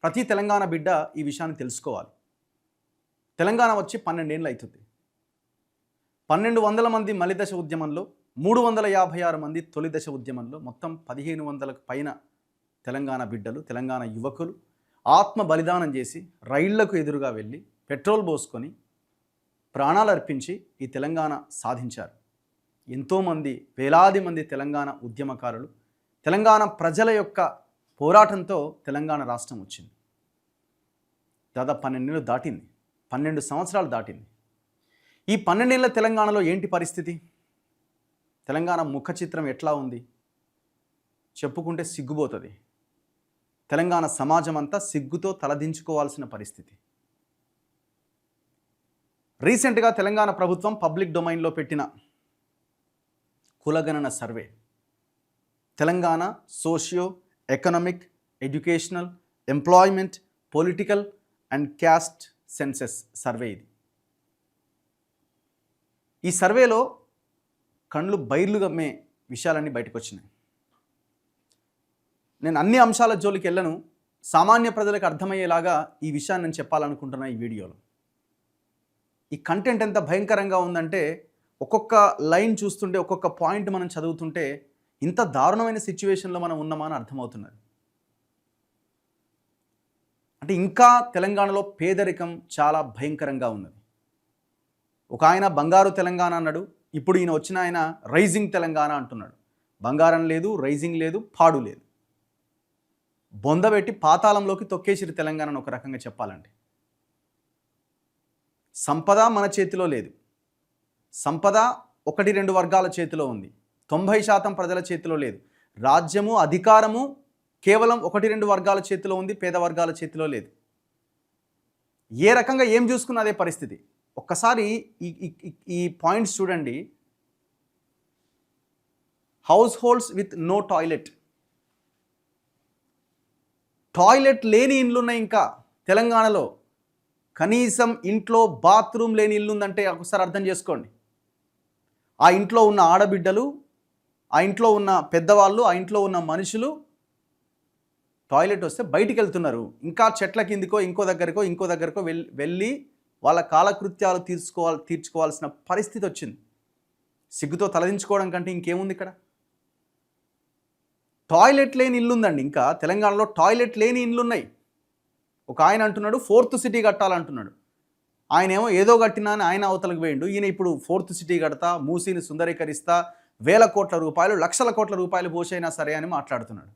ప్రతి తెలంగాణ బిడ్డ ఈ విషయాన్ని తెలుసుకోవాలి. తెలంగాణ వచ్చి 12 ఏళ్ళు అవుతుంది. 1200 మంది మలిదశ ఉద్యమంలో, 356 మంది తొలి దశ ఉద్యమంలో, మొత్తం 1500కు పైన తెలంగాణ బిడ్డలు, తెలంగాణ యువకులు ఆత్మ బలిదానం చేసి రైళ్లకు ఎదురుగా వెళ్ళి పెట్రోల్ పోసుకొని ప్రాణాలు అర్పించి ఈ తెలంగాణ సాధించారు. ఎంతోమంది, వేలాది మంది తెలంగాణ ఉద్యమకారులు, తెలంగాణ ప్రజల యొక్క పోరాటంతో తెలంగాణ రాష్ట్రం వచ్చింది. దాదాపు 12 ఏళ్ళు దాటింది, 12 సంవత్సరాలు దాటింది. ఈ 12 ఏళ్ళ తెలంగాణలో ఏంటి పరిస్థితి? తెలంగాణ ముఖ చిత్రం ఎట్లా ఉంది? చెప్పుకుంటే సిగ్గుపోతుంది. తెలంగాణ సమాజం అంతా సిగ్గుతో తలదించుకోవాల్సిన పరిస్థితి. రీసెంట్గా తెలంగాణ ప్రభుత్వం పబ్లిక్ డొమైన్లో పెట్టిన కులగణన survey, Telangana socio economic, educational, employment, political and caste senses survey ఇది. ఈ సర్వేలో కళ్ళు బైర్లు గమ్మే విషయాలన్నీ బయటకు వచ్చినాయి. నేను అన్ని అంశాల జోలికి వెళ్ళను, సామాన్య ప్రజలకు అర్థమయ్యేలాగా ఈ విషయాన్ని నేను చెప్పాలనుకుంటున్నా ఈ వీడియోలో. ఈ కంటెంట్ ఎంత భయంకరంగా ఉందంటే, ఒక్కొక్క లైన్ చూస్తుంటే, ఒక్కొక్క పాయింట్ మనం చదువుతుంటే ఇంత దారుణమైన సిచ్యువేషన్లో మనం ఉన్నామా అని అర్థమవుతున్నది. అంటే ఇంకా తెలంగాణలో పేదరికం చాలా భయంకరంగా ఉన్నది. ఒక ఆయన బంగారు తెలంగాణ అన్నాడు, ఇప్పుడు ఈయన వచ్చిన ఆయన రైజింగ్ తెలంగాణ అంటున్నాడు. బంగారం లేదు, రైజింగ్ లేదు, పాడు లేదు. బొందబెట్టి పాతాళంలోకి తొక్కేసిరి తెలంగాణను ఒక రకంగా చెప్పాలంటే. సంపద మన చేతిలో లేదు. సంపద 1-2 వర్గాల చేతిలో ఉంది. 90% ప్రజల చేతిలో లేదు. రాజ్యము, అధికారము కేవలం 1-2 వర్గాల చేతిలో ఉంది, పేద వర్గాల చేతిలో లేదు. ఏ రకంగా ఏం చూసుకున్న అదే పరిస్థితి. ఒక్కసారి ఈ పాయింట్స్ చూడండి. Households with no toilet. Toilet లేని ఇండ్లు ఉన్నాయి ఇంకా తెలంగాణలో. కనీసం ఇంట్లో బాత్రూమ్ లేని ఇల్లు ఉందంటే ఒకసారి అర్థం చేసుకోండి. ఆ ఇంట్లో ఉన్న ఆడబిడ్డలు, ఆ ఇంట్లో ఉన్న పెద్దవాళ్ళు, ఆ ఇంట్లో ఉన్న మనుషులు టాయిలెట్ వస్తే బయటికి వెళ్తున్నారు. ఇంకా చెట్ల కిందికో ఇంకో దగ్గరకో వెళ్ళి వాళ్ళ కాలకృత్యాలు తీర్చుకోవాల్సిన పరిస్థితి వచ్చింది. సిగ్గుతో తలదించుకోవడం కంటే ఇంకేముంది ఇక్కడ? టాయిలెట్ లేని ఇల్లు ఉందండి. ఇంకా తెలంగాణలో టాయిలెట్ లేని ఇల్లు ఉన్నాయి. ఒక ఆయన అంటున్నాడు 4th సిటీ కట్టాలంటున్నాడు. ఆయన ఏమో ఏదో కట్టినా అని ఆయన అవతలకు పోయిండు. ఈయన ఇప్పుడు 4th సిటీ కడతా, మూసీని సుందరీకరిస్తా, వేల కోట్ల రూపాయలు, లక్షల కోట్ల రూపాయలు పోసైనా సరే అని మాట్లాడుతున్నాడు.